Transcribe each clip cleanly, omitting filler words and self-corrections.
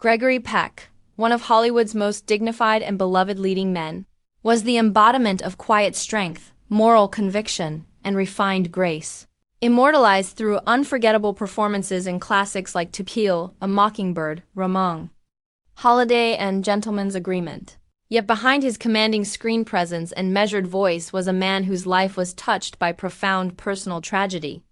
Gregory Peck, one of Hollywood's most dignified and beloved leading men, was the embodiment of quiet strength, moral conviction, and refined grace. Immortalized through unforgettable performances in classics like To Kill, A Mockingbird, Ramon, Holiday, and Gentleman's Agreement. Yet behind his commanding screen presence and measured voice was a man whose life was touched by profound personal tragedy.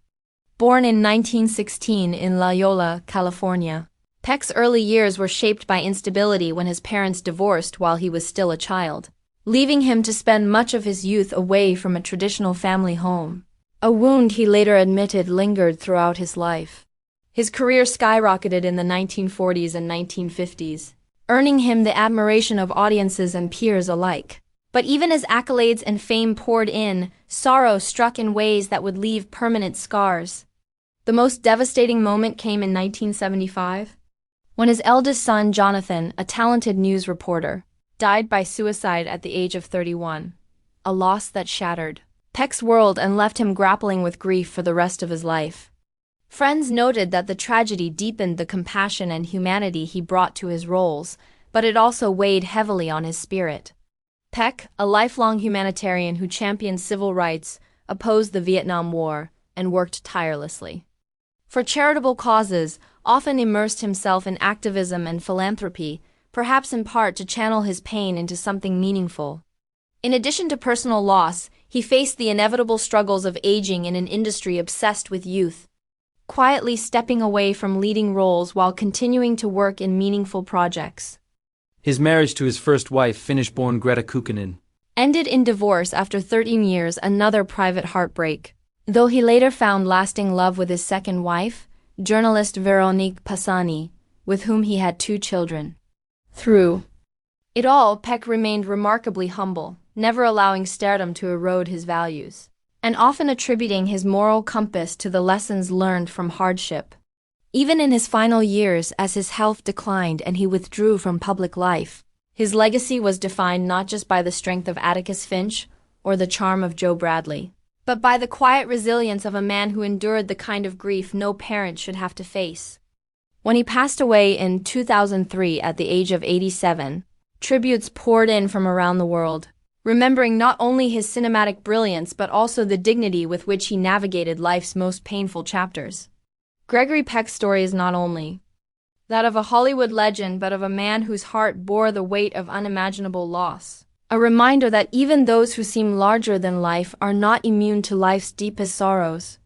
Born in 1916 in La Jolla, California, Peck's early years were shaped by instability when his parents divorced while he was still a child, leaving him to spend much of his youth away from a traditional family home. A wound he later admitted lingered throughout his life. His career skyrocketed in the 1940s and 1950s, earning him the admiration of audiences and peers alike. But even as accolades and fame poured in, sorrow struck in ways that would leave permanent scars. The most devastating moment came in 1975, when his eldest son, Jonathan, a talented news reporter, died by suicide at the age of 31, a loss that shattered Peck's world and left him grappling with grief for the rest of his life. Friends noted that the tragedy deepened the compassion and humanity he brought to his roles, but it also weighed heavily on his spirit. Peck, a lifelong humanitarian who championed civil rights, opposed the Vietnam War, and worked tirelessly for charitable causes, often immersed himself in activism and philanthropy, perhaps in part to channel his pain into something meaningful. In addition to personal loss, he faced the inevitable struggles of aging in an industry obsessed with youth, quietly stepping away from leading roles while continuing to work in meaningful projects. His marriage to his first wife, Finnish-born Greta Kukkonen, ended in divorce after 13 years, another private heartbreak. Though he later found lasting love with his second wife, journalist Véronique Pisani, with whom he had 2 children. Through it all, Peck remained remarkably humble, never allowing stardom to erode his values, and often attributing his moral compass to the lessons learned from hardship. Even in his final years, as his health declined and he withdrew from public life, his legacy was defined not just by the strength of Atticus Finch or the charm of Joe Bradley, but by the quiet resilience of a man who endured the kind of grief no parent should have to face. When he passed away in 2003 at the age of 87, tributes poured in from around the world, remembering not only his cinematic brilliance but also the dignity with which he navigated life's most painful chapters. Gregory Peck's story is not only that of a Hollywood legend but of a man whose heart bore the weight of unimaginable loss. A reminder that even those who seem larger than life are not immune to life's deepest sorrows.